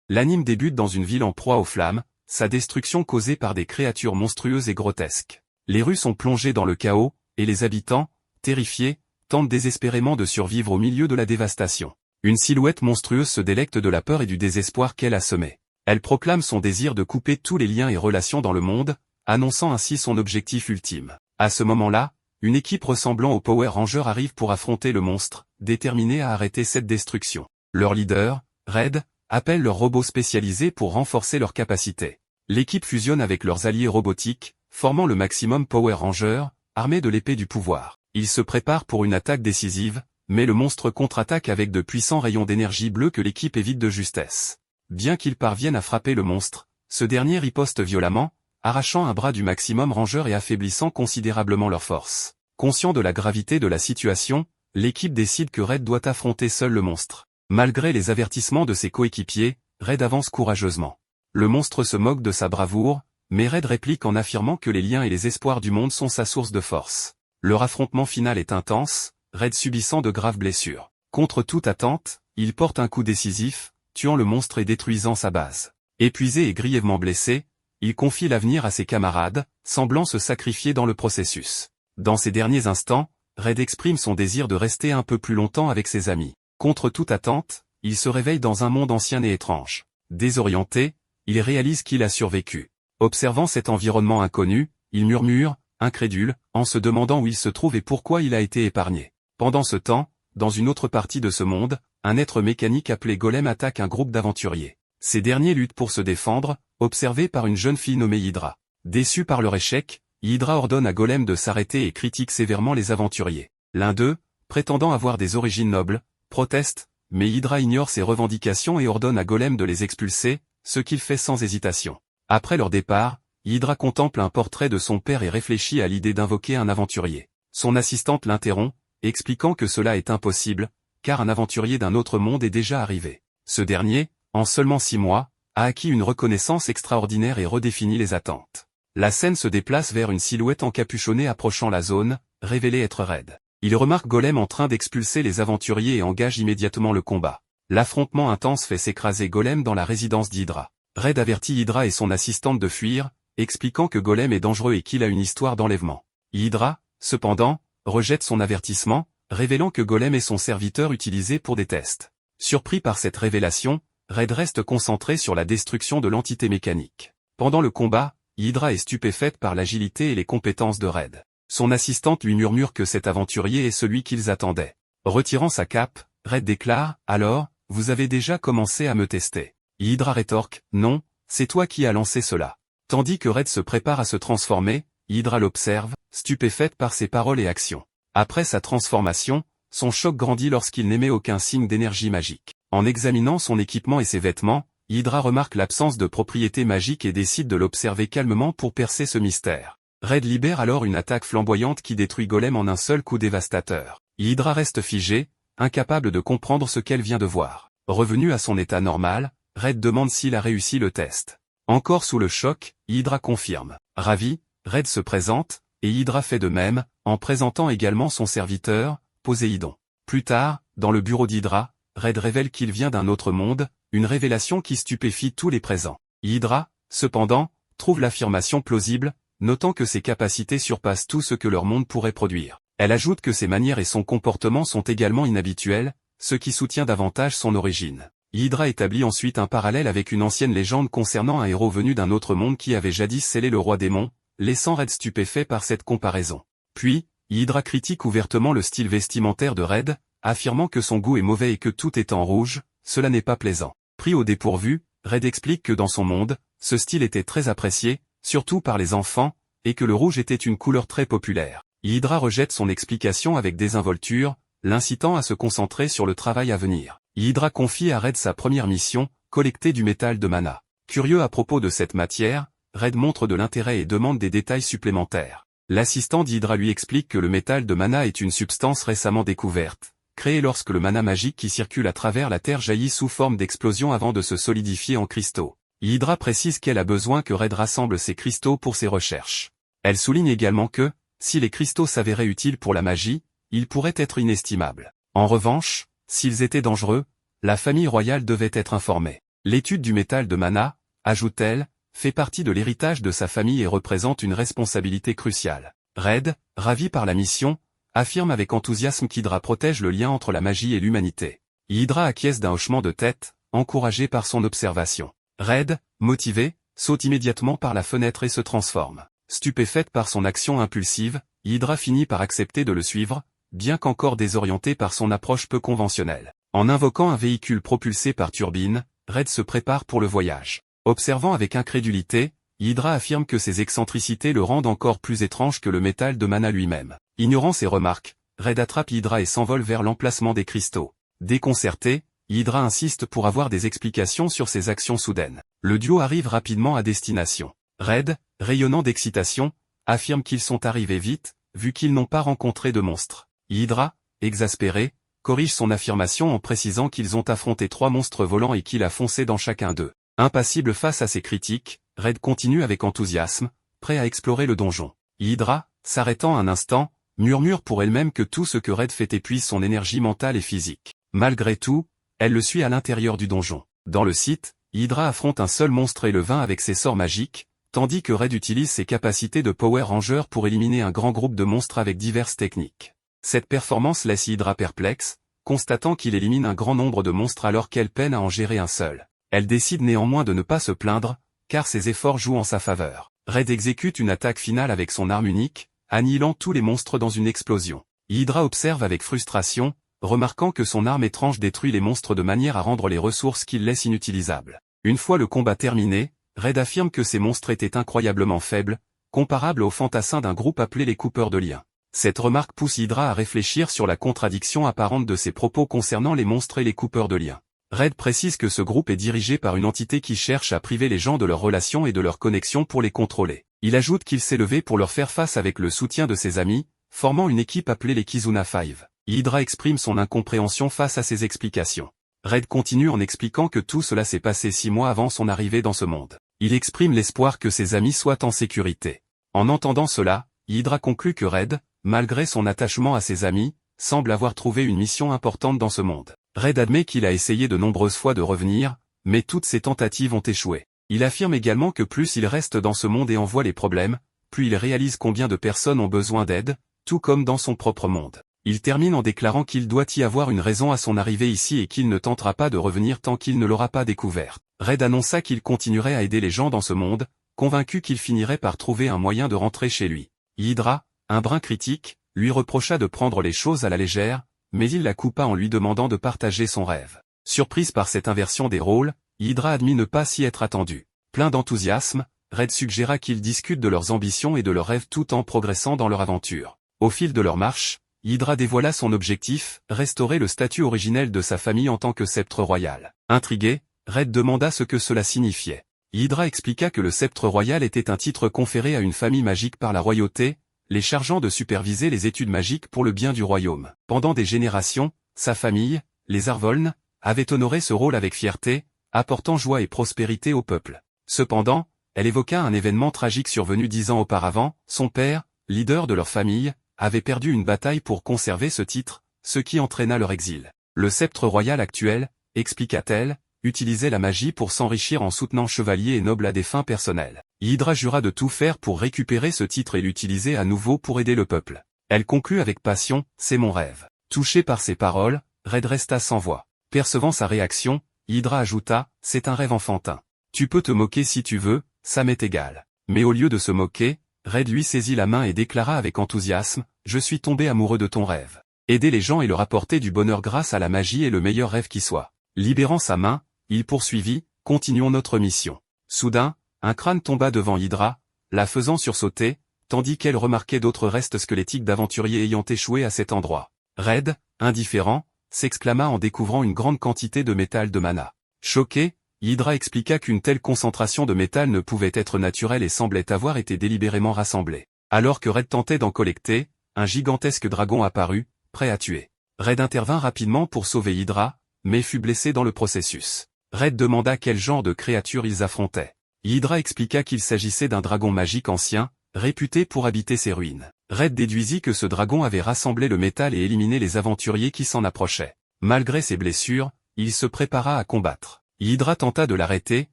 L'anime débute dans une ville en proie aux flammes, sa destruction causée par des créatures monstrueuses et grotesques. Les rues sont plongées dans le chaos, et les habitants, terrifiés, tentent désespérément de survivre au milieu de la dévastation. Une silhouette monstrueuse se délecte de la peur et du désespoir qu'elle a semé. Elle proclame son désir de couper tous les liens et relations dans le monde, annonçant ainsi son objectif ultime. À ce moment-là, une équipe ressemblant aux Power Rangers arrive pour affronter le monstre, déterminé à arrêter cette destruction. Leur leader, Red, appelle leurs robots spécialisés pour renforcer leurs capacités. L'équipe fusionne avec leurs alliés robotiques, formant le Maximum Power Ranger, armé de l'épée du pouvoir. Ils se préparent pour une attaque décisive, mais le monstre contre-attaque avec de puissants rayons d'énergie bleue que l'équipe évite de justesse. Bien qu'ils parviennent à frapper le monstre, ce dernier riposte violemment, arrachant un bras du Maximum Ranger et affaiblissant considérablement leur force. Conscient de la gravité de la situation, l'équipe décide que Red doit affronter seul le monstre. Malgré les avertissements de ses coéquipiers, Red avance courageusement. Le monstre se moque de sa bravoure, mais Red réplique en affirmant que les liens et les espoirs du monde sont sa source de force. Leur affrontement final est intense, Red subissant de graves blessures. Contre toute attente, il porte un coup décisif, tuant le monstre et détruisant sa base. Épuisé et grièvement blessé, il confie l'avenir à ses camarades, semblant se sacrifier dans le processus. Dans ces derniers instants, Red exprime son désir de rester un peu plus longtemps avec ses amis. Contre toute attente, il se réveille dans un monde ancien et étrange. Désorienté, il réalise qu'il a survécu. Observant cet environnement inconnu, il murmure, incrédule, en se demandant où il se trouve et pourquoi il a été épargné. Pendant ce temps, dans une autre partie de ce monde, un être mécanique appelé Golem attaque un groupe d'aventuriers. Ces derniers luttent pour se défendre, observés par une jeune fille nommée Hydra. Déçu par leur échec, Hydra ordonne à Golem de s'arrêter et critique sévèrement les aventuriers. L'un d'eux, prétendant avoir des origines nobles, proteste, mais Hydra ignore ses revendications et ordonne à Golem de les expulser, ce qu'il fait sans hésitation. Après leur départ, Hydra contemple un portrait de son père et réfléchit à l'idée d'invoquer un aventurier. Son assistante l'interrompt, expliquant que cela est impossible, car un aventurier d'un autre monde est déjà arrivé. Ce dernier, en seulement 6 mois, a acquis une reconnaissance extraordinaire et redéfinit les attentes. La scène se déplace vers une silhouette encapuchonnée approchant la zone, révélée être Red. Il remarque Golem en train d'expulser les aventuriers et engage immédiatement le combat. L'affrontement intense fait s'écraser Golem dans la résidence d'Hydra. Red avertit Hydra et son assistante de fuir, expliquant que Golem est dangereux et qu'il a une histoire d'enlèvement. Hydra, cependant, rejette son avertissement, révélant que Golem est son serviteur utilisé pour des tests. Surpris par cette révélation, Red reste concentré sur la destruction de l'entité mécanique. Pendant le combat, Hydra est stupéfaite par l'agilité et les compétences de Red. Son assistante lui murmure que cet aventurier est celui qu'ils attendaient. Retirant sa cape, Red déclare « Alors, vous avez déjà commencé à me tester ». Hydra rétorque « Non, c'est toi qui as lancé cela ». Tandis que Red se prépare à se transformer, Hydra l'observe, stupéfaite par ses paroles et actions. Après sa transformation, son choc grandit lorsqu'il n'émet aucun signe d'énergie magique. En examinant son équipement et ses vêtements, Hydra remarque l'absence de propriétés magiques et décide de l'observer calmement pour percer ce mystère. Red libère alors une attaque flamboyante qui détruit Golem en un seul coup dévastateur. Hydra reste figée, incapable de comprendre ce qu'elle vient de voir. Revenu à son état normal, Red demande s'il a réussi le test. Encore sous le choc, Hydra confirme. Ravi, Red se présente, et Hydra fait de même, en présentant également son serviteur, Poséidon. Plus tard, dans le bureau d'Hydra, Red révèle qu'il vient d'un autre monde, une révélation qui stupéfie tous les présents. Hydra, cependant, trouve l'affirmation plausible, notant que ses capacités surpassent tout ce que leur monde pourrait produire. Elle ajoute que ses manières et son comportement sont également inhabituels, ce qui soutient davantage son origine. Hydra établit ensuite un parallèle avec une ancienne légende concernant un héros venu d'un autre monde qui avait jadis scellé le roi démon, laissant Red stupéfait par cette comparaison. Puis, Hydra critique ouvertement le style vestimentaire de Red, affirmant que son goût est mauvais et que tout est en rouge, cela n'est pas plaisant. Pris au dépourvu, Red explique que dans son monde, ce style était très apprécié, surtout par les enfants, et que le rouge était une couleur très populaire. Hydra rejette son explication avec désinvolture, l'incitant à se concentrer sur le travail à venir. Hydra confie à Red sa première mission, collecter du métal de mana. Curieux à propos de cette matière, Red montre de l'intérêt et demande des détails supplémentaires. L'assistant d'Hydra lui explique que le métal de mana est une substance récemment découverte, créée lorsque le mana magique qui circule à travers la Terre jaillit sous forme d'explosion avant de se solidifier en cristaux. Hydra précise qu'elle a besoin que Red rassemble ces cristaux pour ses recherches. Elle souligne également que, si les cristaux s'avéraient utiles pour la magie, ils pourraient être inestimables. En revanche, s'ils étaient dangereux, la famille royale devait être informée. L'étude du métal de mana, ajoute-t-elle, fait partie de l'héritage de sa famille et représente une responsabilité cruciale. Red, ravi par la mission, affirme avec enthousiasme qu'Hydra protège le lien entre la magie et l'humanité. Hydra acquiesce d'un hochement de tête, encouragé par son observation. Red, motivé, saute immédiatement par la fenêtre et se transforme. Stupéfaite par son action impulsive, Hydra finit par accepter de le suivre, bien qu'encore désorientée par son approche peu conventionnelle. En invoquant un véhicule propulsé par turbine, Red se prépare pour le voyage. Observant avec incrédulité, Hydra affirme que ses excentricités le rendent encore plus étrange que le métal de mana lui-même. Ignorant ces remarques, Red attrape Hydra et s'envole vers l'emplacement des cristaux. Déconcerté, Hydra insiste pour avoir des explications sur ses actions soudaines. Le duo arrive rapidement à destination. Red, rayonnant d'excitation, affirme qu'ils sont arrivés vite, vu qu'ils n'ont pas rencontré de monstres. Hydra, exaspéré, corrige son affirmation en précisant qu'ils ont affronté 3 monstres volants et qu'il a foncé dans chacun d'eux. Impassible face à ces critiques, Red continue avec enthousiasme, prêt à explorer le donjon. Hydra, s'arrêtant un instant, murmure pour elle-même que tout ce que Red fait épuise son énergie mentale et physique. Malgré tout, elle le suit à l'intérieur du donjon. Dans le site, Hydra affronte un seul monstre et le vainc avec ses sorts magiques, tandis que Red utilise ses capacités de Power Ranger pour éliminer un grand groupe de monstres avec diverses techniques. Cette performance laisse Hydra perplexe, constatant qu'il élimine un grand nombre de monstres alors qu'elle peine à en gérer un seul. Elle décide néanmoins de ne pas se plaindre, car ses efforts jouent en sa faveur. Red exécute une attaque finale avec son arme unique, annihilant tous les monstres dans une explosion. Hydra observe avec frustration, remarquant que son arme étrange détruit les monstres de manière à rendre les ressources qu'il laisse inutilisables. Une fois le combat terminé, Red affirme que ces monstres étaient incroyablement faibles, comparables aux fantassins d'un groupe appelé les coupeurs de liens. Cette remarque pousse Hydra à réfléchir sur la contradiction apparente de ses propos concernant les monstres et les coupeurs de liens. Red précise que ce groupe est dirigé par une entité qui cherche à priver les gens de leurs relations et de leurs connexions pour les contrôler. Il ajoute qu'il s'est levé pour leur faire face avec le soutien de ses amis, formant une équipe appelée les Kizuna 5. Hydra exprime son incompréhension face à ces explications. Red continue en expliquant que tout cela s'est passé 6 mois avant son arrivée dans ce monde. Il exprime l'espoir que ses amis soient en sécurité. En entendant cela, Hydra conclut que Red, malgré son attachement à ses amis, semble avoir trouvé une mission importante dans ce monde. Red admet qu'il a essayé de nombreuses fois de revenir, mais toutes ses tentatives ont échoué. Il affirme également que plus il reste dans ce monde et en voit les problèmes, plus il réalise combien de personnes ont besoin d'aide, tout comme dans son propre monde. Il termine en déclarant qu'il doit y avoir une raison à son arrivée ici et qu'il ne tentera pas de revenir tant qu'il ne l'aura pas découvert. Red annonça qu'il continuerait à aider les gens dans ce monde, convaincu qu'il finirait par trouver un moyen de rentrer chez lui. Hydra, un brin critique, lui reprocha de prendre les choses à la légère, mais il la coupa en lui demandant de partager son rêve. Surprise par cette inversion des rôles, Hydra admit ne pas s'y être attendu. Plein d'enthousiasme, Red suggéra qu'ils discutent de leurs ambitions et de leurs rêves tout en progressant dans leur aventure. Au fil de leur marche, Hydra dévoila son objectif, restaurer le statut originel de sa famille en tant que sceptre royal. Intrigué, Red demanda ce que cela signifiait. Hydra expliqua que le sceptre royal était un titre conféré à une famille magique par la royauté, les chargeant de superviser les études magiques pour le bien du royaume. Pendant des générations, sa famille, les Arvoln, avait honoré ce rôle avec fierté, apportant joie et prospérité au peuple. Cependant, elle évoqua un événement tragique survenu 10 ans auparavant. Son père, leader de leur famille, avait perdu une bataille pour conserver ce titre, ce qui entraîna leur exil. Le sceptre royal actuel, expliqua-t-elle, utilisait la magie pour s'enrichir en soutenant chevaliers et nobles à des fins personnelles. Hydra jura de tout faire pour récupérer ce titre et l'utiliser à nouveau pour aider le peuple. Elle conclut avec passion, « C'est mon rêve ». Touché par ces paroles, Red resta sans voix. Percevant sa réaction, Hydra ajouta, « C'est un rêve enfantin. Tu peux te moquer si tu veux, ça m'est égal. » Mais au lieu de se moquer, Red lui saisit la main et déclara avec enthousiasme, « Je suis tombé amoureux de ton rêve. Aider les gens et leur apporter du bonheur grâce à la magie est le meilleur rêve qui soit. » Libérant sa main, il poursuivit, « Continuons notre mission. » Soudain, un crâne tomba devant Hydra, la faisant sursauter, tandis qu'elle remarquait d'autres restes squelettiques d'aventuriers ayant échoué à cet endroit. Red, indifférent, s'exclama en découvrant une grande quantité de métal de mana. Choqué, Hydra expliqua qu'une telle concentration de métal ne pouvait être naturelle et semblait avoir été délibérément rassemblée. Alors que Red tentait d'en collecter, un gigantesque dragon apparut, prêt à tuer. Red intervint rapidement pour sauver Hydra, mais fut blessé dans le processus. Red demanda quel genre de créature ils affrontaient. Hydra expliqua qu'il s'agissait d'un dragon magique ancien, réputé pour habiter ces ruines. Red déduisit que ce dragon avait rassemblé le métal et éliminé les aventuriers qui s'en approchaient. Malgré ses blessures, il se prépara à combattre. Hydra tenta de l'arrêter,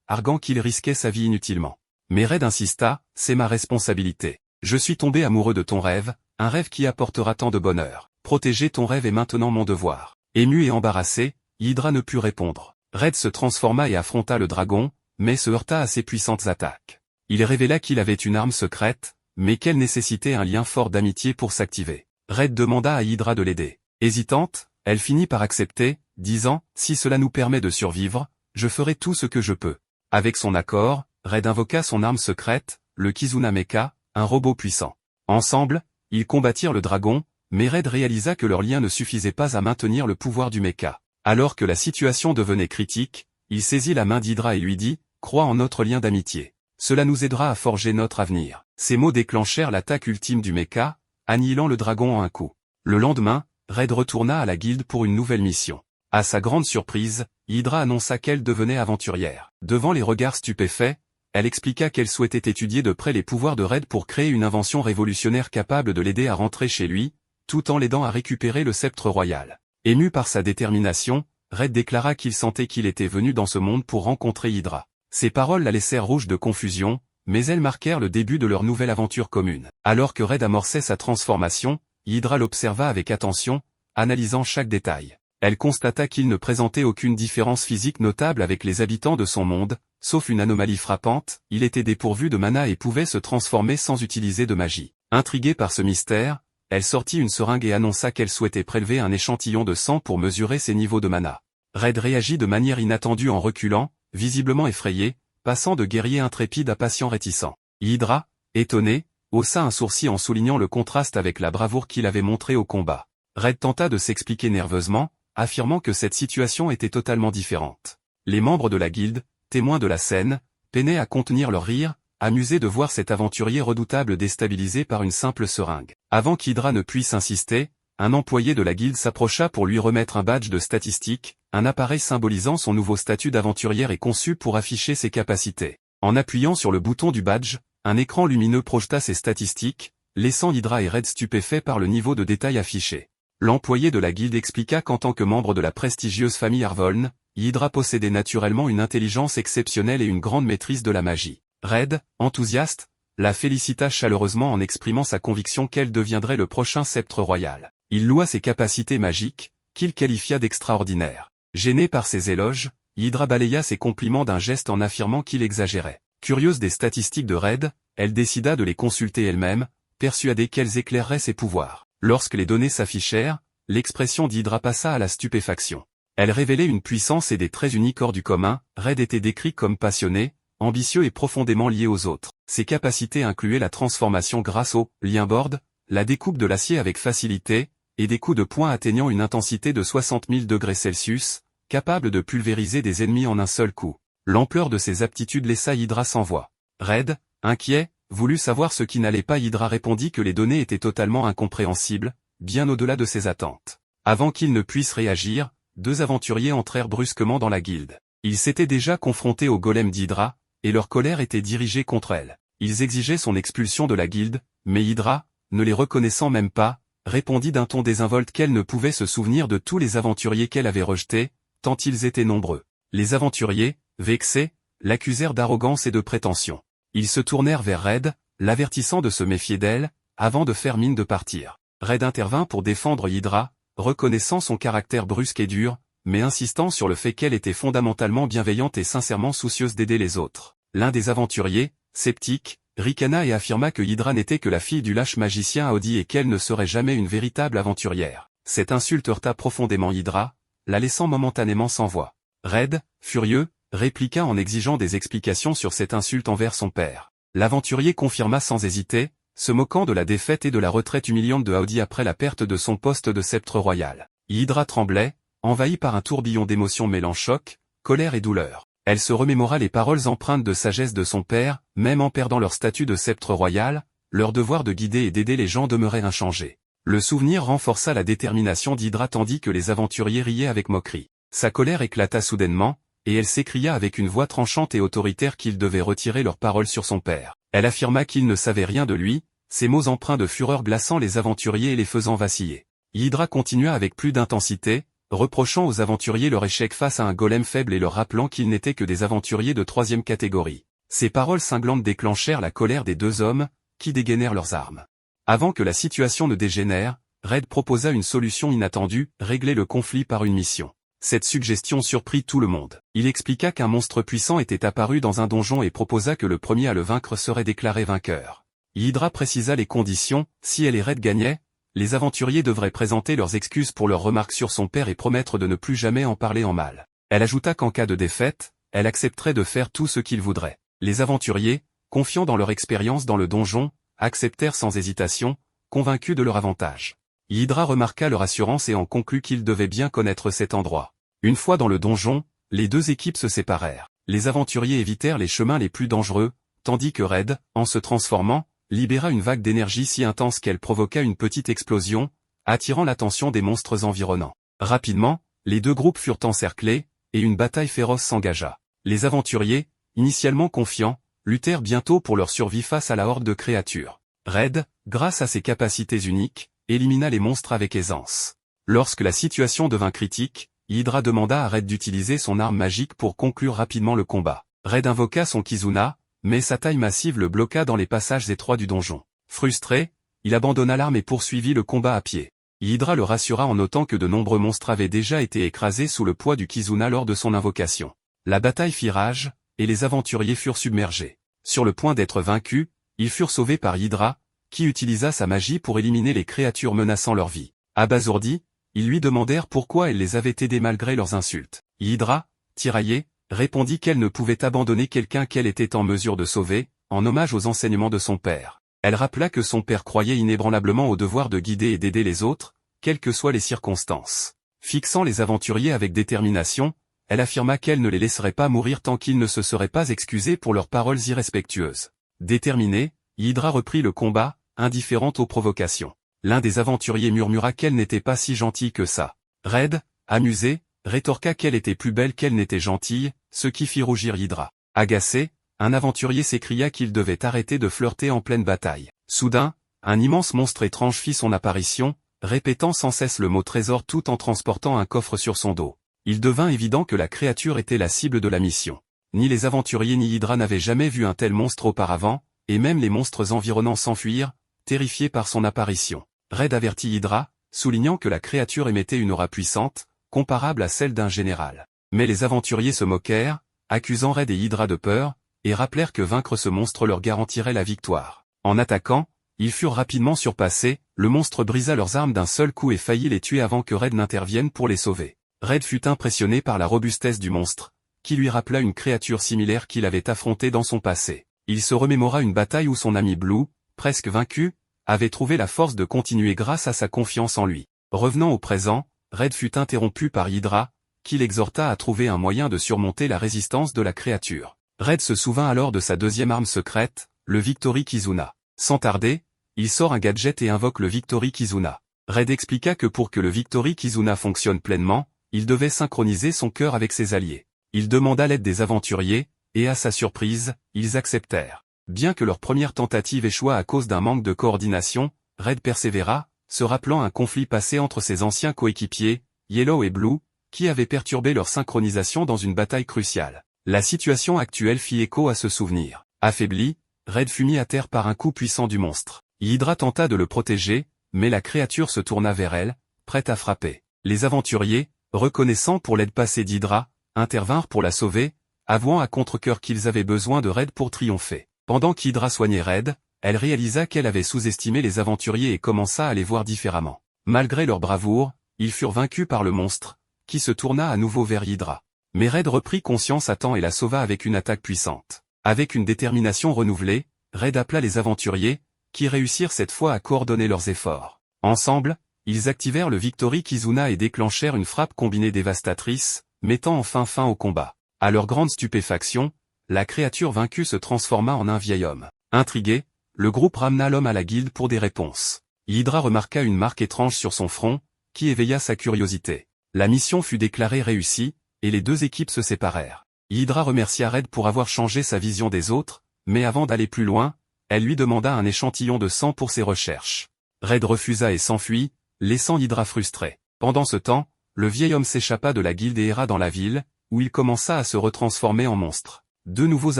arguant qu'il risquait sa vie inutilement. Mais Red insista, c'est ma responsabilité. Je suis tombé amoureux de ton rêve, un rêve qui apportera tant de bonheur. Protéger ton rêve est maintenant mon devoir. Ému et embarrassé, Hydra ne put répondre. Red se transforma et affronta le dragon, mais se heurta à ses puissantes attaques. Il révéla qu'il avait une arme secrète, mais qu'elle nécessitait un lien fort d'amitié pour s'activer. Red demanda à Hydra de l'aider. Hésitante, elle finit par accepter, disant « Si cela nous permet de survivre, je ferai tout ce que je peux ». Avec son accord, Red invoqua son arme secrète, le Kizuna Mecha, un robot puissant. Ensemble, ils combattirent le dragon, mais Red réalisa que leur lien ne suffisait pas à maintenir le pouvoir du mecha. Alors que la situation devenait critique, il saisit la main d'Hydra et lui dit « Crois en notre lien d'amitié. Cela nous aidera à forger notre avenir ». Ces mots déclenchèrent l'attaque ultime du mecha, annihilant le dragon en un coup. Le lendemain, Red retourna à la guilde pour une nouvelle mission. À sa grande surprise, Hydra annonça qu'elle devenait aventurière. Devant les regards stupéfaits, elle expliqua qu'elle souhaitait étudier de près les pouvoirs de Red pour créer une invention révolutionnaire capable de l'aider à rentrer chez lui, tout en l'aidant à récupérer le sceptre royal. Ému par sa détermination, Red déclara qu'il sentait qu'il était venu dans ce monde pour rencontrer Hydra. Ces paroles la laissèrent rouge de confusion, mais elles marquèrent le début de leur nouvelle aventure commune. Alors que Red amorçait sa transformation, Hydra l'observa avec attention, analysant chaque détail. Elle constata qu'il ne présentait aucune différence physique notable avec les habitants de son monde, sauf une anomalie frappante, il était dépourvu de mana et pouvait se transformer sans utiliser de magie. Intriguée par ce mystère, elle sortit une seringue et annonça qu'elle souhaitait prélever un échantillon de sang pour mesurer ses niveaux de mana. Red réagit de manière inattendue en reculant, visiblement effrayé, passant de guerrier intrépide à patient réticent. Hydra, étonné, haussa un sourcil en soulignant le contraste avec la bravoure qu'il avait montrée au combat. Red tenta de s'expliquer nerveusement, affirmant que cette situation était totalement différente. Les membres de la guilde, témoins de la scène, peinaient à contenir leur rire, amusés de voir cet aventurier redoutable déstabilisé par une simple seringue. Avant qu'Hydra ne puisse insister, un employé de la guilde s'approcha pour lui remettre un badge de statistique, un appareil symbolisant son nouveau statut d'aventurière et conçu pour afficher ses capacités. En appuyant sur le bouton du badge, un écran lumineux projeta ses statistiques, laissant Hydra et Red stupéfaits par le niveau de détail affiché. L'employé de la guilde expliqua qu'en tant que membre de la prestigieuse famille Arvoln, Hydra possédait naturellement une intelligence exceptionnelle et une grande maîtrise de la magie. Red, enthousiaste, la félicita chaleureusement en exprimant sa conviction qu'elle deviendrait le prochain sceptre royal. Il loua ses capacités magiques, qu'il qualifia d'extraordinaires. Gêné par ses éloges, Hydra balaya ses compliments d'un geste en affirmant qu'il exagérait. Curieuse des statistiques de Red, elle décida de les consulter elle-même, persuadée qu'elles éclaireraient ses pouvoirs. Lorsque les données s'affichèrent, l'expression d'Hydra passa à la stupéfaction. Elle révélait une puissance et des traits uniques hors du commun. Red était décrit comme passionné, ambitieux et profondément lié aux autres. Ses capacités incluaient la transformation grâce au lien board, la découpe de l'acier avec facilité, et des coups de poing atteignant une intensité de 60 000 degrés Celsius, capable de pulvériser des ennemis en un seul coup. L'ampleur de ses aptitudes laissa Hydra sans voix. Red, inquiet, voulut savoir ce qui n'allait pas. Hydra répondit que les données étaient totalement incompréhensibles, bien au-delà de ses attentes. Avant qu'il ne puisse réagir, deux aventuriers entrèrent brusquement dans la guilde. Ils s'étaient déjà confrontés au golem d'Hydra, et leur colère était dirigée contre elle. Ils exigeaient son expulsion de la guilde, mais Hydra, ne les reconnaissant même pas, répondit d'un ton désinvolte qu'elle ne pouvait se souvenir de tous les aventuriers qu'elle avait rejetés, tant ils étaient nombreux. Les aventuriers, vexés, l'accusèrent d'arrogance et de prétention. Ils se tournèrent vers Red, l'avertissant de se méfier d'elle, avant de faire mine de partir. Red intervint pour défendre Hydra, reconnaissant son caractère brusque et dur, mais insistant sur le fait qu'elle était fondamentalement bienveillante et sincèrement soucieuse d'aider les autres. L'un des aventuriers, sceptique, ricana et affirma que Hydra n'était que la fille du lâche magicien Audi et qu'elle ne serait jamais une véritable aventurière. Cette insulte heurta profondément Hydra, la laissant momentanément sans voix. Red, furieux, répliqua en exigeant des explications sur cette insulte envers son père. L'aventurier confirma sans hésiter, se moquant de la défaite et de la retraite humiliante de Audi après la perte de son poste de sceptre royal. Hydra tremblait, envahie par un tourbillon d'émotions mêlant choc, colère et douleur. Elle se remémora les paroles empreintes de sagesse de son père, même en perdant leur statut de sceptre royal, leur devoir de guider et d'aider les gens demeurait inchangé. Le souvenir renforça la détermination d'Hydra tandis que les aventuriers riaient avec moquerie. Sa colère éclata soudainement, et elle s'écria avec une voix tranchante et autoritaire qu'ils devaient retirer leurs paroles sur son père. Elle affirma qu'il ne savait rien de lui, ses mots empreints de fureur glaçant les aventuriers et les faisant vaciller. Hydra continua avec plus d'intensité, reprochant aux aventuriers leur échec face à un golem faible et leur rappelant qu'ils n'étaient que des aventuriers de 3e catégorie. Ces paroles cinglantes déclenchèrent la colère des deux hommes, qui dégainèrent leurs armes. Avant que la situation ne dégénère, Red proposa une solution inattendue, régler le conflit par une mission. Cette suggestion surprit tout le monde. Il expliqua qu'un monstre puissant était apparu dans un donjon et proposa que le premier à le vaincre serait déclaré vainqueur. Hydra précisa les conditions, si elle et Red gagnaient, les aventuriers devraient présenter leurs excuses pour leurs remarques sur son père et promettre de ne plus jamais en parler en mal. Elle ajouta qu'en cas de défaite, elle accepterait de faire tout ce qu'il voudrait. Les aventuriers, confiants dans leur expérience dans le donjon, acceptèrent sans hésitation, convaincus de leur avantage. Hydra remarqua leur assurance et en conclut qu'ils devaient bien connaître cet endroit. Une fois dans le donjon, les deux équipes se séparèrent. Les aventuriers évitèrent les chemins les plus dangereux, tandis que Red, en se transformant, libéra une vague d'énergie si intense qu'elle provoqua une petite explosion, attirant l'attention des monstres environnants. Rapidement, les deux groupes furent encerclés, et une bataille féroce s'engagea. Les aventuriers, initialement confiants, luttèrent bientôt pour leur survie face à la horde de créatures. Red, grâce à ses capacités uniques, élimina les monstres avec aisance. Lorsque la situation devint critique, Hydra demanda à Red d'utiliser son arme magique pour conclure rapidement le combat. Red invoqua son Kizuna, mais sa taille massive le bloqua dans les passages étroits du donjon. Frustré, il abandonna l'arme et poursuivit le combat à pied. Hydra le rassura en notant que de nombreux monstres avaient déjà été écrasés sous le poids du Kizuna lors de son invocation. La bataille fit rage, et les aventuriers furent submergés. Sur le point d'être vaincus, ils furent sauvés par Hydra, qui utilisa sa magie pour éliminer les créatures menaçant leur vie. Abasourdis, ils lui demandèrent pourquoi elle les avait aidés malgré leurs insultes. Hydra, tiraillée, répondit qu'elle ne pouvait abandonner quelqu'un qu'elle était en mesure de sauver, en hommage aux enseignements de son père. Elle rappela que son père croyait inébranlablement au devoir de guider et d'aider les autres, quelles que soient les circonstances. Fixant les aventuriers avec détermination, elle affirma qu'elle ne les laisserait pas mourir tant qu'ils ne se seraient pas excusés pour leurs paroles irrespectueuses. Déterminée, Hydra reprit le combat, indifférente aux provocations. L'un des aventuriers murmura qu'elle n'était pas si gentille que ça. Red, amusé, rétorqua qu'elle était plus belle qu'elle n'était gentille, ce qui fit rougir Hydra. Agacé, un aventurier s'écria qu'il devait arrêter de flirter en pleine bataille. Soudain, un immense monstre étrange fit son apparition, répétant sans cesse le mot trésor tout en transportant un coffre sur son dos. Il devint évident que la créature était la cible de la mission. Ni les aventuriers ni Hydra n'avaient jamais vu un tel monstre auparavant, et même les monstres environnants s'enfuirent, terrifiés par son apparition. Red avertit Hydra, soulignant que la créature émettait une aura puissante, comparable à celle d'un général. Mais les aventuriers se moquèrent, accusant Red et Hydra de peur, et rappelèrent que vaincre ce monstre leur garantirait la victoire. En attaquant, ils furent rapidement surpassés, le monstre brisa leurs armes d'un seul coup et faillit les tuer avant que Red n'intervienne pour les sauver. Red fut impressionné par la robustesse du monstre, qui lui rappela une créature similaire qu'il avait affrontée dans son passé. Il se remémora une bataille où son ami Blue, presque vaincu, avait trouvé la force de continuer grâce à sa confiance en lui. Revenant au présent, Red fut interrompu par Hydra, qui l'exhorta à trouver un moyen de surmonter la résistance de la créature. Red se souvint alors de sa deuxième arme secrète, le Victory Kizuna. Sans tarder, il sort un gadget et invoque le Victory Kizuna. Red expliqua que pour que le Victory Kizuna fonctionne pleinement, il devait synchroniser son cœur avec ses alliés. Il demanda l'aide des aventuriers, et à sa surprise, ils acceptèrent. Bien que leur première tentative échoua à cause d'un manque de coordination, Red persévéra, se rappelant un conflit passé entre ses anciens coéquipiers, Yellow et Blue, qui avaient perturbé leur synchronisation dans une bataille cruciale. La situation actuelle fit écho à ce souvenir. Affaibli, Red fut mis à terre par un coup puissant du monstre. Hydra tenta de le protéger, mais la créature se tourna vers elle, prête à frapper. Les aventuriers, reconnaissant pour l'aide passée d'Hydra, intervinrent pour la sauver, avouant à contre-cœur qu'ils avaient besoin de Red pour triompher. Pendant qu'Hydra soignait Red, elle réalisa qu'elle avait sous-estimé les aventuriers et commença à les voir différemment. Malgré leur bravoure, ils furent vaincus par le monstre, qui se tourna à nouveau vers Hydra. Mais Red reprit conscience à temps et la sauva avec une attaque puissante. Avec une détermination renouvelée, Red appela les aventuriers, qui réussirent cette fois à coordonner leurs efforts. Ensemble, ils activèrent le Victory Kizuna et déclenchèrent une frappe combinée dévastatrice, mettant enfin fin au combat. À leur grande stupéfaction, la créature vaincue se transforma en un vieil homme. Intrigué, le groupe ramena l'homme à la guilde pour des réponses. Hydra remarqua une marque étrange sur son front, qui éveilla sa curiosité. La mission fut déclarée réussie, et les deux équipes se séparèrent. Hydra remercia Red pour avoir changé sa vision des autres, mais avant d'aller plus loin, elle lui demanda un échantillon de sang pour ses recherches. Red refusa et s'enfuit, laissant Hydra frustrée. Pendant ce temps, le vieil homme s'échappa de la guilde et erra dans la ville, où il commença à se retransformer en monstre. Deux nouveaux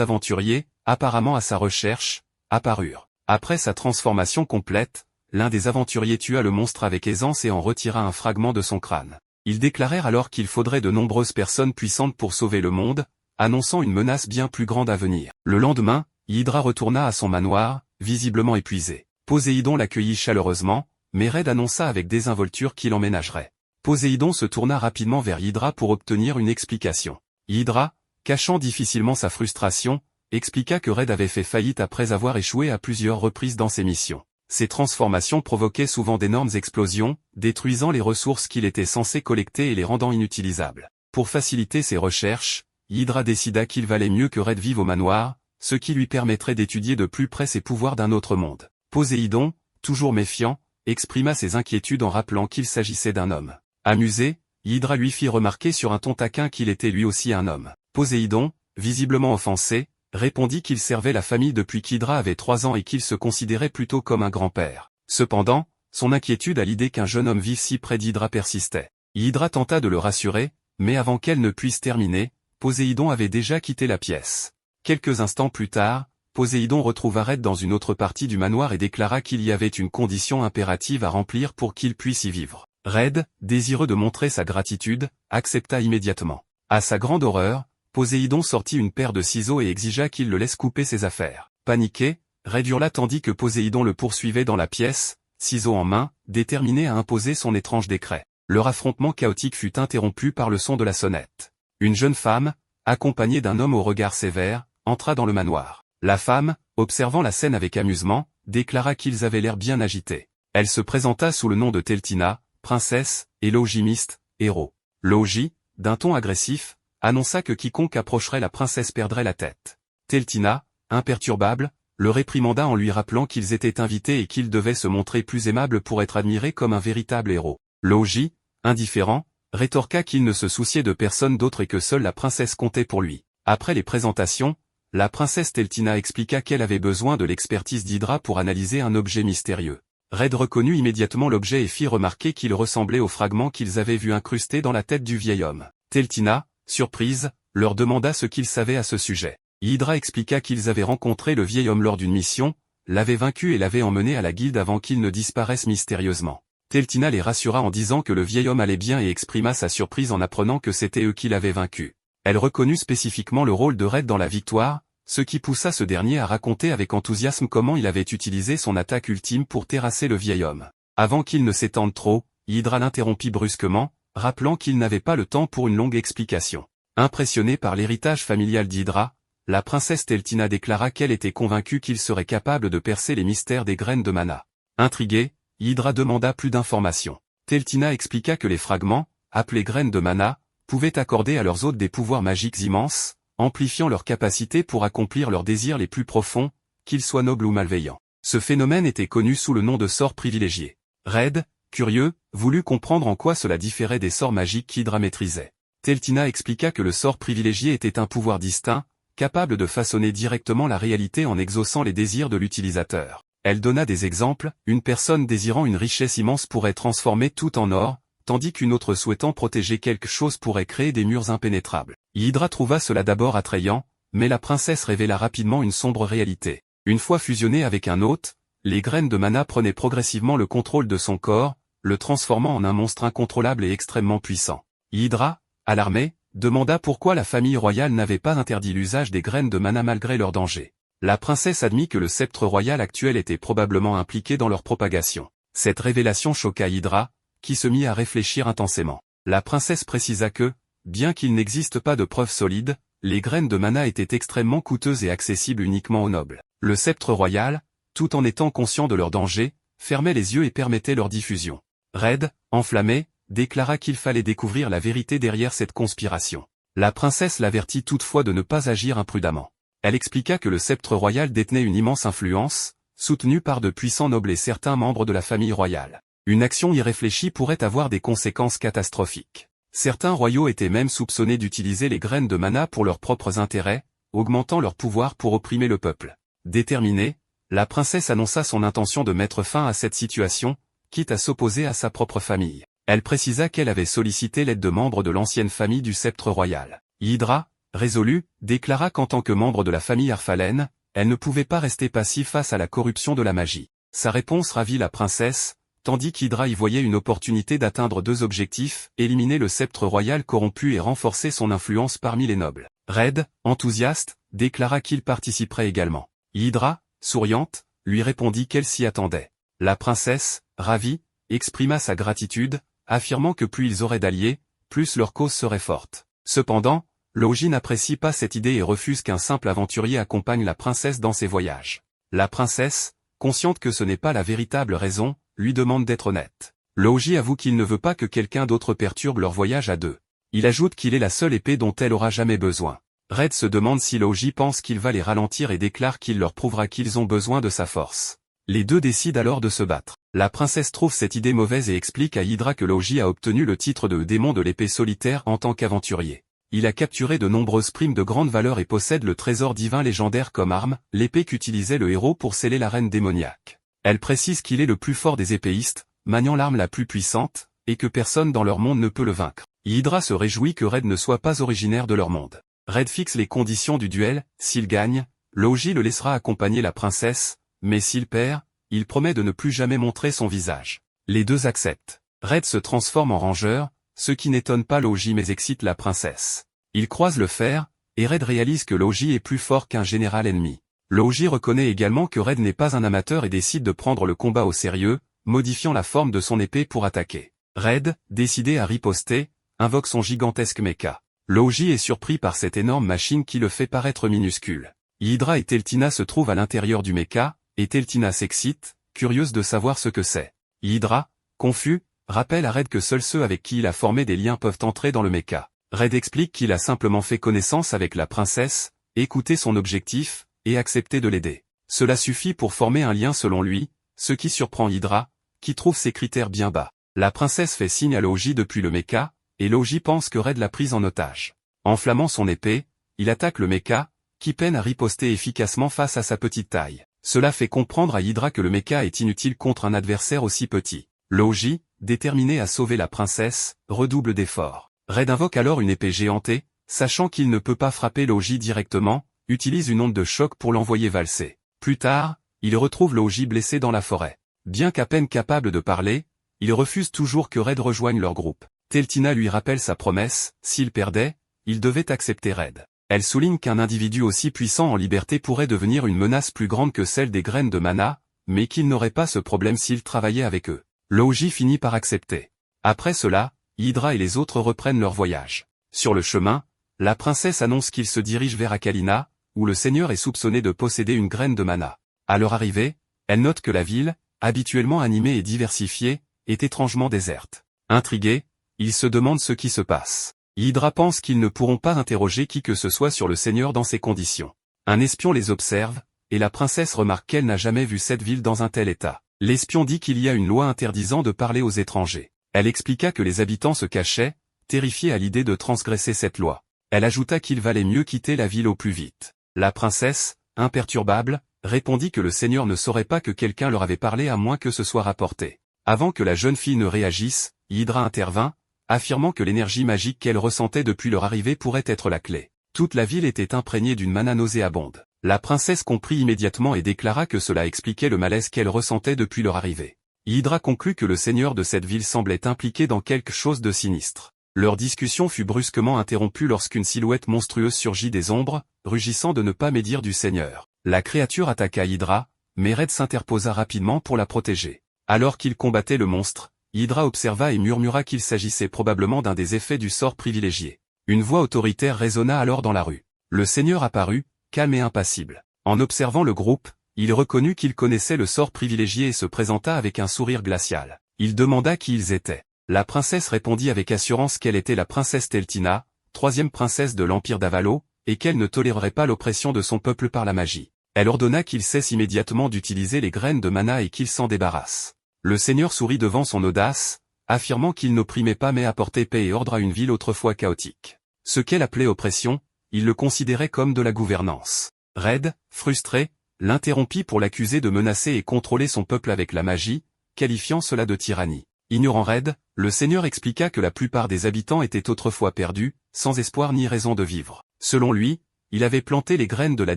aventuriers, apparemment à sa recherche, apparurent. Après sa transformation complète, l'un des aventuriers tua le monstre avec aisance et en retira un fragment de son crâne. Ils déclarèrent alors qu'il faudrait de nombreuses personnes puissantes pour sauver le monde, annonçant une menace bien plus grande à venir. Le lendemain, Hydra retourna à son manoir, visiblement épuisé. Poséidon l'accueillit chaleureusement, mais Red annonça avec désinvolture qu'il emménagerait. Poséidon se tourna rapidement vers Hydra pour obtenir une explication. Hydra, cachant difficilement sa frustration, expliqua que Red avait fait faillite après avoir échoué à plusieurs reprises dans ses missions. Ces transformations provoquaient souvent d'énormes explosions, détruisant les ressources qu'il était censé collecter et les rendant inutilisables. Pour faciliter ses recherches, Hydra décida qu'il valait mieux que Red vive au manoir, ce qui lui permettrait d'étudier de plus près ses pouvoirs d'un autre monde. Poséidon, toujours méfiant, exprima ses inquiétudes en rappelant qu'il s'agissait d'un homme. Amusé, Hydra lui fit remarquer sur un ton taquin qu'il était lui aussi un homme. Poséidon, visiblement offensé, répondit qu'il servait la famille depuis qu'Hydra avait 3 ans et qu'il se considérait plutôt comme un grand-père. Cependant, son inquiétude à l'idée qu'un jeune homme vive si près d'Hydra persistait. Hydra tenta de le rassurer, mais avant qu'elle ne puisse terminer, Poséidon avait déjà quitté la pièce. Quelques instants plus tard, Poséidon retrouva Red dans une autre partie du manoir et déclara qu'il y avait une condition impérative à remplir pour qu'il puisse y vivre. Red, désireux de montrer sa gratitude, accepta immédiatement. À sa grande horreur, Poséidon sortit une paire de ciseaux et exigea qu'il le laisse couper ses affaires. Paniqué, Red hurla tandis que Poséidon le poursuivait dans la pièce, ciseaux en main, déterminé à imposer son étrange décret. Leur affrontement chaotique fut interrompu par le son de la sonnette. Une jeune femme, accompagnée d'un homme au regard sévère, entra dans le manoir. La femme, observant la scène avec amusement, déclara qu'ils avaient l'air bien agités. Elle se présenta sous le nom de Teltina, princesse, et Logimiste, héros. Logi, d'un ton agressif, annonça que quiconque approcherait la princesse perdrait la tête. Teltina, imperturbable, le réprimanda en lui rappelant qu'ils étaient invités et qu'ils devaient se montrer plus aimables pour être admirés comme un véritable héros. Logi, indifférent, rétorqua qu'il ne se souciait de personne d'autre et que seule la princesse comptait pour lui. Après les présentations, la princesse Teltina expliqua qu'elle avait besoin de l'expertise d'Hydra pour analyser un objet mystérieux. Red reconnut immédiatement l'objet et fit remarquer qu'il ressemblait au fragment qu'ils avaient vu incrusté dans la tête du vieil homme. Teltina, surprise, leur demanda ce qu'ils savaient à ce sujet. Hydra expliqua qu'ils avaient rencontré le vieil homme lors d'une mission, l'avaient vaincu et l'avaient emmené à la guilde avant qu'il ne disparaisse mystérieusement. Teltina les rassura en disant que le vieil homme allait bien et exprima sa surprise en apprenant que c'était eux qui l'avaient vaincu. Elle reconnut spécifiquement le rôle de Red dans la victoire, ce qui poussa ce dernier à raconter avec enthousiasme comment il avait utilisé son attaque ultime pour terrasser le vieil homme. Avant qu'il ne s'étende trop, Hydra l'interrompit brusquement, rappelant qu'il n'avait pas le temps pour une longue explication. Impressionnée par l'héritage familial d'Hydra, la princesse Teltina déclara qu'elle était convaincue qu'il serait capable de percer les mystères des graines de mana. Intriguée, Hydra demanda plus d'informations. Teltina expliqua que les fragments, appelés graines de mana, pouvaient accorder à leurs hôtes des pouvoirs magiques immenses, amplifiant leurs capacités pour accomplir leurs désirs les plus profonds, qu'ils soient nobles ou malveillants. Ce phénomène était connu sous le nom de sort privilégié. Red, curieux, voulut comprendre en quoi cela différait des sorts magiques qu'Hydra maîtrisait. Teltina expliqua que le sort privilégié était un pouvoir distinct, capable de façonner directement la réalité en exaucant les désirs de l'utilisateur. Elle donna des exemples, une personne désirant une richesse immense pourrait transformer tout en or, tandis qu'une autre souhaitant protéger quelque chose pourrait créer des murs impénétrables. Hydra trouva cela d'abord attrayant, mais la princesse révéla rapidement une sombre réalité. Une fois fusionnée avec un hôte, les graines de mana prenaient progressivement le contrôle de son corps, le transformant en un monstre incontrôlable et extrêmement puissant. Hydra, alarmée, demanda pourquoi la famille royale n'avait pas interdit l'usage des graines de mana malgré leur danger. La princesse admit que le sceptre royal actuel était probablement impliqué dans leur propagation. Cette révélation choqua Hydra, qui se mit à réfléchir intensément. La princesse précisa que, bien qu'il n'existe pas de preuves solides, les graines de mana étaient extrêmement coûteuses et accessibles uniquement aux nobles. Le sceptre royal, tout en étant conscient de leur danger, fermait les yeux et permettait leur diffusion. Red, enflammé, déclara qu'il fallait découvrir la vérité derrière cette conspiration. La princesse l'avertit toutefois de ne pas agir imprudemment. Elle expliqua que le sceptre royal détenait une immense influence, soutenue par de puissants nobles et certains membres de la famille royale. Une action irréfléchie pourrait avoir des conséquences catastrophiques. Certains royaux étaient même soupçonnés d'utiliser les graines de mana pour leurs propres intérêts, augmentant leur pouvoir pour opprimer le peuple. Déterminée, la princesse annonça son intention de mettre fin à cette situation, quitte à s'opposer à sa propre famille. Elle précisa qu'elle avait sollicité l'aide de membres de l'ancienne famille du sceptre royal. Hydra, résolue, déclara qu'en tant que membre de la famille Arphalen, elle ne pouvait pas rester passive face à la corruption de la magie. Sa réponse ravit la princesse, tandis qu'Hydra y voyait une opportunité d'atteindre deux objectifs, éliminer le sceptre royal corrompu et renforcer son influence parmi les nobles. Red, enthousiaste, déclara qu'il participerait également. Hydra, souriante, lui répondit qu'elle s'y attendait. La princesse, ravie, exprima sa gratitude, affirmant que plus ils auraient d'alliés, plus leur cause serait forte. Cependant, Logi n'apprécie pas cette idée et refuse qu'un simple aventurier accompagne la princesse dans ses voyages. La princesse, consciente que ce n'est pas la véritable raison, lui demande d'être honnête. Logi avoue qu'il ne veut pas que quelqu'un d'autre perturbe leur voyage à deux. Il ajoute qu'il est la seule épée dont elle aura jamais besoin. Red se demande si Logi pense qu'il va les ralentir et déclare qu'il leur prouvera qu'ils ont besoin de sa force. Les deux décident alors de se battre. La princesse trouve cette idée mauvaise et explique à Hydra que Logi a obtenu le titre de démon de l'épée solitaire en tant qu'aventurier. Il a capturé de nombreuses primes de grande valeur et possède le trésor divin légendaire comme arme, l'épée qu'utilisait le héros pour sceller la reine démoniaque. Elle précise qu'il est le plus fort des épéistes, maniant l'arme la plus puissante, et que personne dans leur monde ne peut le vaincre. Hydra se réjouit que Red ne soit pas originaire de leur monde. Red fixe les conditions du duel, s'il gagne, Logi le laissera accompagner la princesse, mais s'il perd, il promet de ne plus jamais montrer son visage. Les deux acceptent. Red se transforme en rangeur, ce qui n'étonne pas Logi mais excite la princesse. Ils croisent le fer, et Red réalise que Logi est plus fort qu'un général ennemi. Logi reconnaît également que Red n'est pas un amateur et décide de prendre le combat au sérieux, modifiant la forme de son épée pour attaquer. Red, décidé à riposter, invoque son gigantesque mecha. Logi est surpris par cette énorme machine qui le fait paraître minuscule. Hydra et Teltina se trouvent à l'intérieur du mecha, et Teltina s'excite, curieuse de savoir ce que c'est. Hydra, confus, rappelle à Red que seuls ceux avec qui il a formé des liens peuvent entrer dans le mecha. Red explique qu'il a simplement fait connaissance avec la princesse, écouté son objectif, et accepté de l'aider. Cela suffit pour former un lien selon lui, ce qui surprend Hydra, qui trouve ses critères bien bas. La princesse fait signe à Logi depuis le mecha, et Logi pense que Red l'a prise en otage. Enflammant son épée, il attaque le mecha, qui peine à riposter efficacement face à sa petite taille. Cela fait comprendre à Hydra que le mecha est inutile contre un adversaire aussi petit. Logi, déterminé à sauver la princesse, redouble d'efforts. Red invoque alors une épée géantée, sachant qu'il ne peut pas frapper Logi directement, utilise une onde de choc pour l'envoyer valser. Plus tard, il retrouve Logi blessé dans la forêt. Bien qu'à peine capable de parler, il refuse toujours que Red rejoigne leur groupe. Teltina lui rappelle sa promesse, s'il perdait, il devait accepter Red. Elle souligne qu'un individu aussi puissant en liberté pourrait devenir une menace plus grande que celle des graines de mana, mais qu'il n'aurait pas ce problème s'il travaillait avec eux. Logi finit par accepter. Après cela, Hydra et les autres reprennent leur voyage. Sur le chemin, la princesse annonce qu'ils se dirigent vers Akalina, où le seigneur est soupçonné de posséder une graine de mana. À leur arrivée, elle note que la ville, habituellement animée et diversifiée, est étrangement déserte. Intrigués, ils se demandent ce qui se passe. Hydra pense qu'ils ne pourront pas interroger qui que ce soit sur le seigneur dans ces conditions. Un espion les observe, et la princesse remarque qu'elle n'a jamais vu cette ville dans un tel état. L'espion dit qu'il y a une loi interdisant de parler aux étrangers. Elle expliqua que les habitants se cachaient, terrifiés à l'idée de transgresser cette loi. Elle ajouta qu'il valait mieux quitter la ville au plus vite. La princesse, imperturbable, répondit que le seigneur ne saurait pas que quelqu'un leur avait parlé à moins que ce soit rapporté. Avant que la jeune fille ne réagisse, Hydra intervint, affirmant que l'énergie magique qu'elle ressentait depuis leur arrivée pourrait être la clé. Toute la ville était imprégnée d'une mana nauséabonde. La princesse comprit immédiatement et déclara que cela expliquait le malaise qu'elle ressentait depuis leur arrivée. Hydra conclut que le seigneur de cette ville semblait impliqué dans quelque chose de sinistre. Leur discussion fut brusquement interrompue lorsqu'une silhouette monstrueuse surgit des ombres, rugissant de ne pas médire du seigneur. La créature attaqua Hydra, mais Red s'interposa rapidement pour la protéger. Alors qu'il combattait le monstre, Hydra observa et murmura qu'il s'agissait probablement d'un des effets du sort privilégié. Une voix autoritaire résonna alors dans la rue. Le seigneur apparut, calme et impassible. En observant le groupe, il reconnut qu'il connaissait le sort privilégié et se présenta avec un sourire glacial. Il demanda qui ils étaient. La princesse répondit avec assurance qu'elle était la princesse Teltina, troisième princesse de l'Empire d'Avalo, et qu'elle ne tolérerait pas l'oppression de son peuple par la magie. Elle ordonna qu'il cesse immédiatement d'utiliser les graines de mana et qu'il s'en débarrasse. Le seigneur sourit devant son audace, affirmant qu'il n'opprimait pas mais apportait paix et ordre à une ville autrefois chaotique. Ce qu'elle appelait oppression, il le considérait comme de la gouvernance. Red, frustré, l'interrompit pour l'accuser de menacer et contrôler son peuple avec la magie, qualifiant cela de tyrannie. Ignorant Red, le seigneur expliqua que la plupart des habitants étaient autrefois perdus, sans espoir ni raison de vivre. Selon lui, il avait planté les graines de la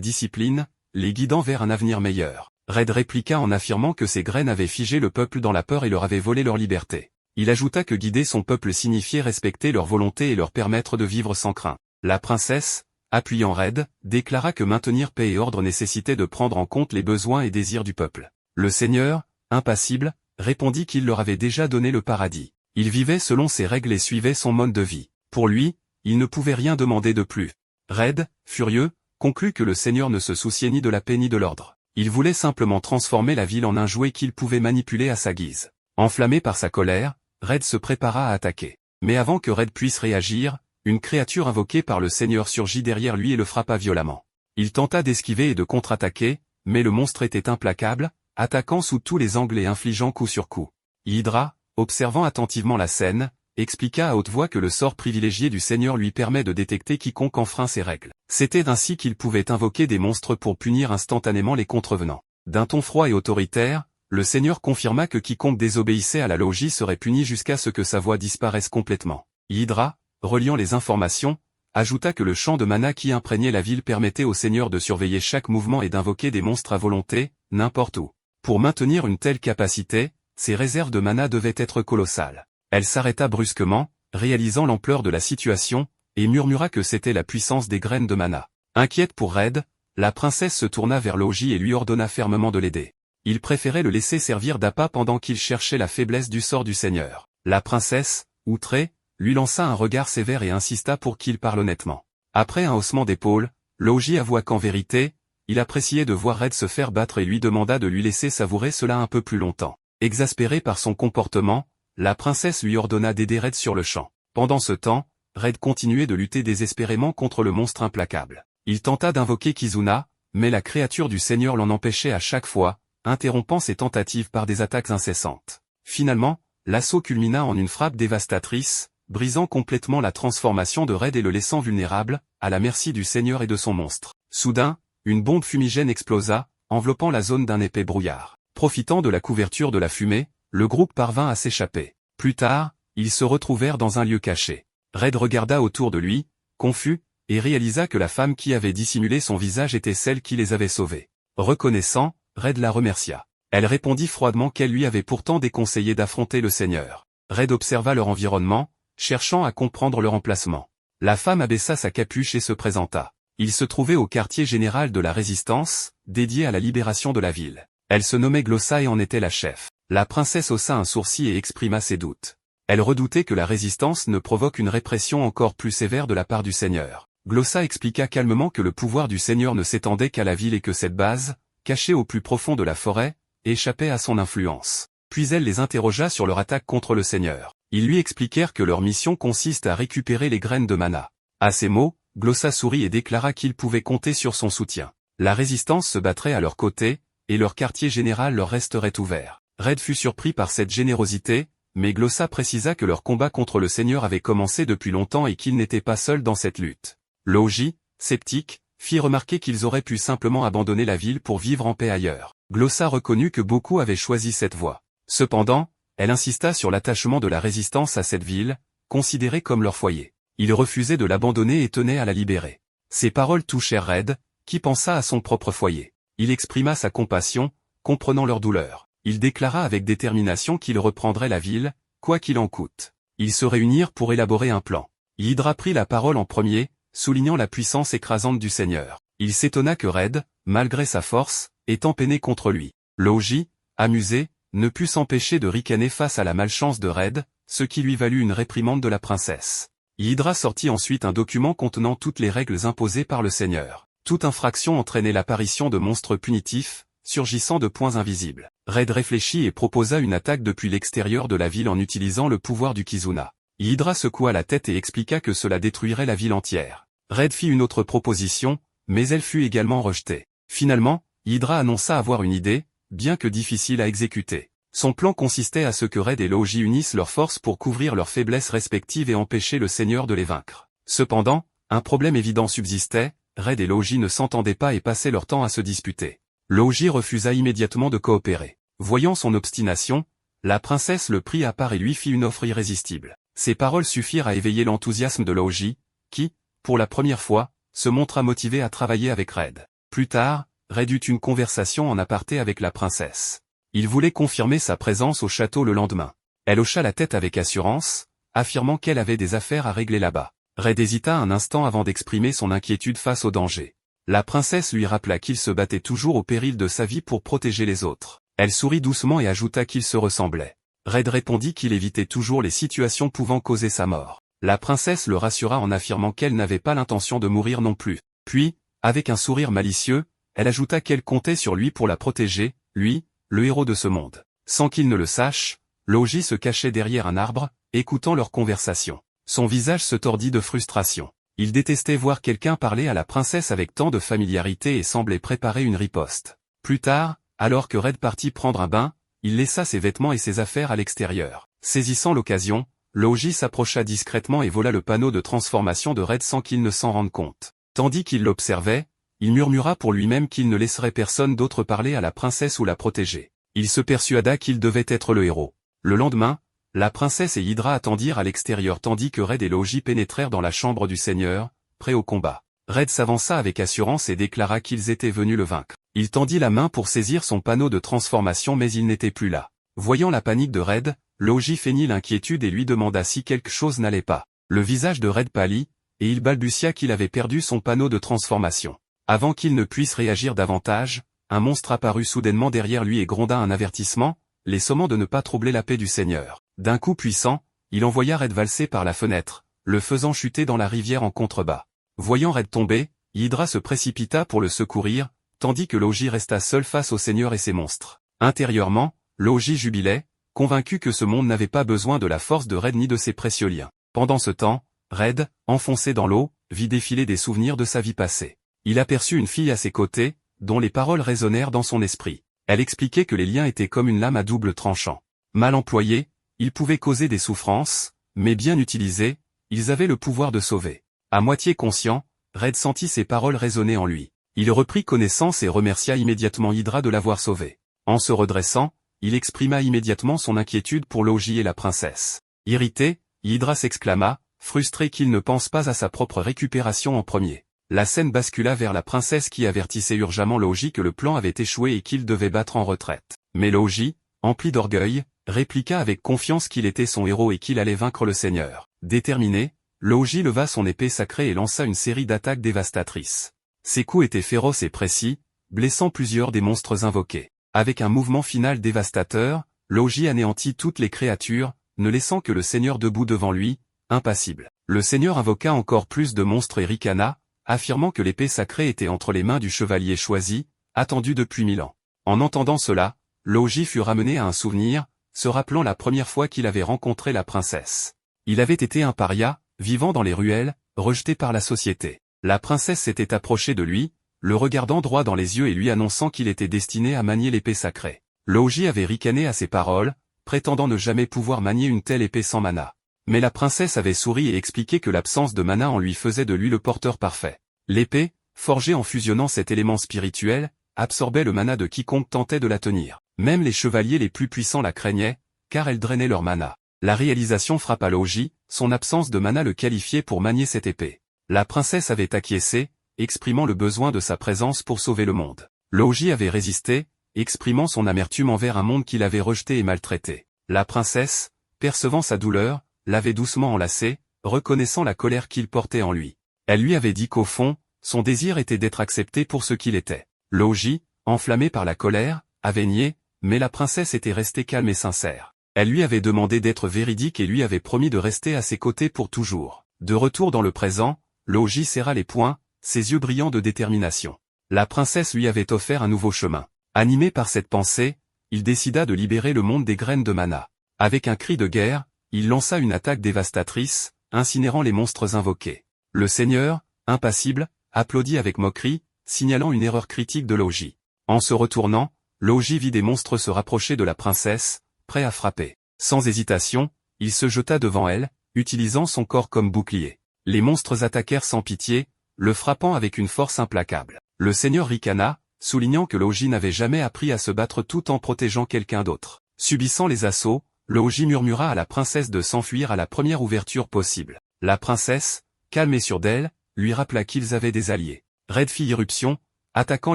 discipline, les guidant vers un avenir meilleur. Red répliqua en affirmant que ces graines avaient figé le peuple dans la peur et leur avaient volé leur liberté. Il ajouta que guider son peuple signifiait respecter leur volonté et leur permettre de vivre sans crainte. La princesse, appuyant Red, déclara que maintenir paix et ordre nécessitait de prendre en compte les besoins et désirs du peuple. Le seigneur, impassible, répondit qu'il leur avait déjà donné le paradis. Il vivait selon ses règles et suivait son mode de vie. Pour lui, il ne pouvait rien demander de plus. Red, furieux, conclut que le seigneur ne se souciait ni de la paix ni de l'ordre. Il voulait simplement transformer la ville en un jouet qu'il pouvait manipuler à sa guise. Enflammé par sa colère, Red se prépara à attaquer. Mais avant que Red puisse réagir, une créature invoquée par le seigneur surgit derrière lui et le frappa violemment. Il tenta d'esquiver et de contre-attaquer, mais le monstre était implacable, attaquant sous tous les angles et infligeant coup sur coup. Hydra, observant attentivement la scène, expliqua à haute voix que le sort privilégié du seigneur lui permet de détecter quiconque enfreint ses règles. C'était ainsi qu'il pouvait invoquer des monstres pour punir instantanément les contrevenants. D'un ton froid et autoritaire, le seigneur confirma que quiconque désobéissait à la logie serait puni jusqu'à ce que sa voix disparaisse complètement. Hydra, reliant les informations, ajouta que le champ de mana qui imprégnait la ville permettait au seigneur de surveiller chaque mouvement et d'invoquer des monstres à volonté, n'importe où. Pour maintenir une telle capacité, ses réserves de mana devaient être colossales. Elle s'arrêta brusquement, réalisant l'ampleur de la situation, et murmura que c'était la puissance des graines de mana. Inquiète pour Red, la princesse se tourna vers Logi et lui ordonna fermement de l'aider. Il préférait le laisser servir d'appât pendant qu'il cherchait la faiblesse du sort du seigneur. La princesse, outrée, lui lança un regard sévère et insista pour qu'il parle honnêtement. Après un haussement d'épaule, Logi avoua qu'en vérité, il appréciait de voir Red se faire battre et lui demanda de lui laisser savourer cela un peu plus longtemps. Exaspérée par son comportement, la princesse lui ordonna d'aider Red sur le champ. Pendant ce temps, Red continuait de lutter désespérément contre le monstre implacable. Il tenta d'invoquer Kizuna, mais la créature du seigneur l'en empêchait à chaque fois, interrompant ses tentatives par des attaques incessantes. Finalement, l'assaut culmina en une frappe dévastatrice, brisant complètement la transformation de Red et le laissant vulnérable, à la merci du seigneur et de son monstre. Soudain, une bombe fumigène explosa, enveloppant la zone d'un épais brouillard. Profitant de la couverture de la fumée, le groupe parvint à s'échapper. Plus tard, ils se retrouvèrent dans un lieu caché. Red regarda autour de lui, confus, et réalisa que la femme qui avait dissimulé son visage était celle qui les avait sauvés. Reconnaissant, Red la remercia. Elle répondit froidement qu'elle lui avait pourtant déconseillé d'affronter le seigneur. Red observa leur environnement, cherchant à comprendre leur emplacement. La femme abaissa sa capuche et se présenta. Il se trouvait au quartier général de la Résistance, dédié à la libération de la ville. Elle se nommait Glossa et en était la chef. La princesse haussa un sourcil et exprima ses doutes. Elle redoutait que la résistance ne provoque une répression encore plus sévère de la part du seigneur. Glossa expliqua calmement que le pouvoir du seigneur ne s'étendait qu'à la ville et que cette base, cachée au plus profond de la forêt, échappait à son influence. Puis elle les interrogea sur leur attaque contre le seigneur. Ils lui expliquèrent que leur mission consiste à récupérer les graines de mana. À ces mots, Glossa sourit et déclara qu'ils pouvaient compter sur son soutien. La résistance se battrait à leur côté, et leur quartier général leur resterait ouvert. Red fut surpris par cette générosité, mais Glossa précisa que leur combat contre le seigneur avait commencé depuis longtemps et qu'ils n'étaient pas seuls dans cette lutte. Logi, sceptique, fit remarquer qu'ils auraient pu simplement abandonner la ville pour vivre en paix ailleurs. Glossa reconnut que beaucoup avaient choisi cette voie. Cependant, elle insista sur l'attachement de la résistance à cette ville, considérée comme leur foyer. Ils refusaient de l'abandonner et tenaient à la libérer. Ces paroles touchèrent Red, qui pensa à son propre foyer. Il exprima sa compassion, comprenant leur douleur. Il déclara avec détermination qu'il reprendrait la ville, quoi qu'il en coûte. Ils se réunirent pour élaborer un plan. Hydra prit la parole en premier, soulignant la puissance écrasante du seigneur. Il s'étonna que Red, malgré sa force, ait empeiné contre lui. Logi, amusé, ne put s'empêcher de ricaner face à la malchance de Red, ce qui lui valut une réprimande de la princesse. Hydra sortit ensuite un document contenant toutes les règles imposées par le seigneur. Toute infraction entraînait l'apparition de monstres punitifs, surgissant de points invisibles. Red réfléchit et proposa une attaque depuis l'extérieur de la ville en utilisant le pouvoir du Kizuna. Hydra secoua la tête et expliqua que cela détruirait la ville entière. Red fit une autre proposition, mais elle fut également rejetée. Finalement, Hydra annonça avoir une idée, bien que difficile à exécuter. Son plan consistait à ce que Red et Logi unissent leurs forces pour couvrir leurs faiblesses respectives et empêcher le seigneur de les vaincre. Cependant, un problème évident subsistait, Red et Logi ne s'entendaient pas et passaient leur temps à se disputer. Logi refusa immédiatement de coopérer. Voyant son obstination, La princesse le prit à part et lui fit une offre irrésistible. Ces paroles suffirent à éveiller l'enthousiasme de Laoji, qui, pour la première fois, se montra motivé à travailler avec Red. Plus tard, Red eut une conversation en aparté avec la princesse. Il voulait confirmer sa présence au château le lendemain. Elle hocha la tête avec assurance, affirmant qu'elle avait des affaires à régler là-bas. Red hésita un instant avant d'exprimer son inquiétude face au danger. La princesse lui rappela qu'il se battait toujours au péril de sa vie pour protéger les autres. Elle sourit doucement et ajouta qu'ils se ressemblaient. Red répondit qu'il évitait toujours les situations pouvant causer sa mort. La princesse le rassura en affirmant qu'elle n'avait pas l'intention de mourir non plus. Puis, avec un sourire malicieux, elle ajouta qu'elle comptait sur lui pour la protéger, lui, le héros de ce monde. Sans qu'il ne le sache, Laoji se cachait derrière un arbre, écoutant leur conversation. Son visage se tordit de frustration. Il détestait voir quelqu'un parler à la princesse avec tant de familiarité et semblait préparer une riposte. Plus tard, alors que Red partit prendre un bain, il laissa ses vêtements et ses affaires à l'extérieur. Saisissant l'occasion, Laoji s'approcha discrètement et vola le panneau de transformation de Red sans qu'il ne s'en rende compte. Tandis qu'il l'observait, il murmura pour lui-même qu'il ne laisserait personne d'autre parler à la princesse ou la protéger. Il se persuada qu'il devait être le héros. Le lendemain, la princesse et Hydra attendirent à l'extérieur tandis que Red et Laoji pénétrèrent dans la chambre du seigneur, prêts au combat. Red s'avança avec assurance et déclara qu'ils étaient venus le vaincre. Il tendit la main pour saisir son panneau de transformation mais il n'était plus là. Voyant la panique de Red, Laoji feignit l'inquiétude et lui demanda si quelque chose n'allait pas. Le visage de Red pâlit, et il balbutia qu'il avait perdu son panneau de transformation. Avant qu'il ne puisse réagir davantage, un monstre apparut soudainement derrière lui et gronda un avertissement, les sommant de ne pas troubler la paix du seigneur. D'un coup puissant, il envoya Red valser par la fenêtre, le faisant chuter dans la rivière en contrebas. Voyant Red tomber, Hydra se précipita pour le secourir, tandis que Laoji resta seul face au seigneur et ses monstres. Intérieurement, Laoji jubilait, convaincu que ce monde n'avait pas besoin de la force de Red ni de ses précieux liens. Pendant ce temps, Red, enfoncé dans l'eau, vit défiler des souvenirs de sa vie passée. Il aperçut une fille à ses côtés, dont les paroles résonnèrent dans son esprit. Elle expliquait que les liens étaient comme une lame à double tranchant. Mal employés, ils pouvaient causer des souffrances, mais bien utilisés, ils avaient le pouvoir de sauver. À moitié conscient, Red sentit ces paroles résonner en lui. Il reprit connaissance et remercia immédiatement Hydra de l'avoir sauvé. En se redressant, il exprima immédiatement son inquiétude pour Laoji et la princesse. Irrité, Hydra s'exclama, frustré qu'il ne pense pas à sa propre récupération en premier. La scène bascula vers la princesse qui avertissait urgemment Laoji que le plan avait échoué et qu'il devait battre en retraite. Mais Laoji, empli d'orgueil, répliqua avec confiance qu'il était son héros et qu'il allait vaincre le seigneur. Déterminé, Laoji leva son épée sacrée et lança une série d'attaques dévastatrices. Ses coups étaient féroces et précis, blessant plusieurs des monstres invoqués. Avec un mouvement final dévastateur, Laoji anéantit toutes les créatures, ne laissant que le seigneur debout devant lui, impassible. Le seigneur invoqua encore plus de monstres et ricana, affirmant que l'épée sacrée était entre les mains du chevalier choisi, attendu depuis 1000 ans. En entendant cela, Laoji fut ramené à un souvenir, se rappelant la première fois qu'il avait rencontré la princesse. Il avait été un paria, vivant dans les ruelles, rejeté par la société. La princesse s'était approchée de lui, le regardant droit dans les yeux et lui annonçant qu'il était destiné à manier l'épée sacrée. Laoji avait ricané à ces paroles, prétendant ne jamais pouvoir manier une telle épée sans mana. Mais la princesse avait souri et expliqué que l'absence de mana en lui faisait de lui le porteur parfait. L'épée, forgée en fusionnant cet élément spirituel, absorbait le mana de quiconque tentait de la tenir. Même les chevaliers les plus puissants la craignaient, car elle drainait leur mana. La réalisation frappa Laoji, son absence de mana le qualifiait pour manier cette épée. La princesse avait acquiescé, exprimant le besoin de sa présence pour sauver le monde. Laoji avait résisté, exprimant son amertume envers un monde qu'il avait rejeté et maltraité. La princesse, percevant sa douleur, l'avait doucement enlacé, reconnaissant la colère qu'il portait en lui. Elle lui avait dit qu'au fond, son désir était d'être accepté pour ce qu'il était. Laoji, enflammé par la colère, avait nié, mais la princesse était restée calme et sincère. Elle lui avait demandé d'être véridique et lui avait promis de rester à ses côtés pour toujours. De retour dans le présent, Laoji serra les poings, ses yeux brillants de détermination. La princesse lui avait offert un nouveau chemin. Animé par cette pensée, il décida de libérer le monde des graines de mana. Avec un cri de guerre, il lança une attaque dévastatrice, incinérant les monstres invoqués. Le seigneur, impassible, applaudit avec moquerie, signalant une erreur critique de Laoji. En se retournant, Laoji vit des monstres se rapprocher de la princesse, prêts à frapper. Sans hésitation, il se jeta devant elle, utilisant son corps comme bouclier. Les monstres attaquèrent sans pitié, le frappant avec une force implacable. Le seigneur ricana, soulignant que Laoji n'avait jamais appris à se battre tout en protégeant quelqu'un d'autre. Subissant les assauts, Louji murmura à la princesse de s'enfuir à la première ouverture possible. La princesse, calme et sûre d'elle, lui rappela qu'ils avaient des alliés. Red fit irruption, attaquant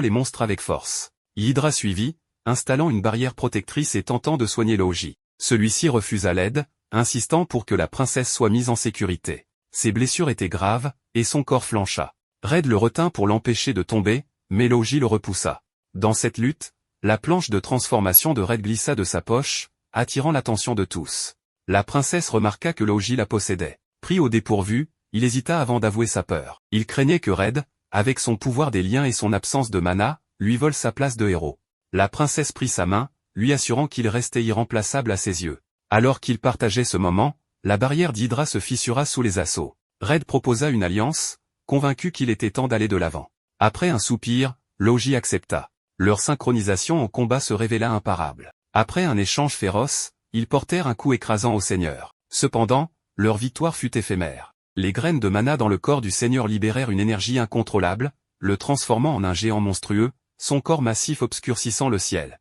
les monstres avec force. Hydra suivit, installant une barrière protectrice et tentant de soigner Louji. Celui-ci refusa l'aide, insistant pour que la princesse soit mise en sécurité. Ses blessures étaient graves, et son corps flancha. Red le retint pour l'empêcher de tomber, mais Louji le repoussa. Dans cette lutte, la planche de transformation de Red glissa de sa poche, attirant l'attention de tous. La princesse remarqua que Louji la possédait. Pris au dépourvu, il hésita avant d'avouer sa peur. Il craignait que Red, avec son pouvoir des liens et son absence de mana, lui vole sa place de héros. La princesse prit sa main, lui assurant qu'il restait irremplaçable à ses yeux. Alors qu'il partageait ce moment, la barrière d'Hydra se fissura sous les assauts. Red proposa une alliance, convaincu qu'il était temps d'aller de l'avant. Après un soupir, Louji accepta. Leur synchronisation en combat se révéla imparable. Après un échange féroce, ils portèrent un coup écrasant au seigneur. Cependant, leur victoire fut éphémère. Les graines de mana dans le corps du seigneur libérèrent une énergie incontrôlable, le transformant en un géant monstrueux, son corps massif obscurcissant le ciel.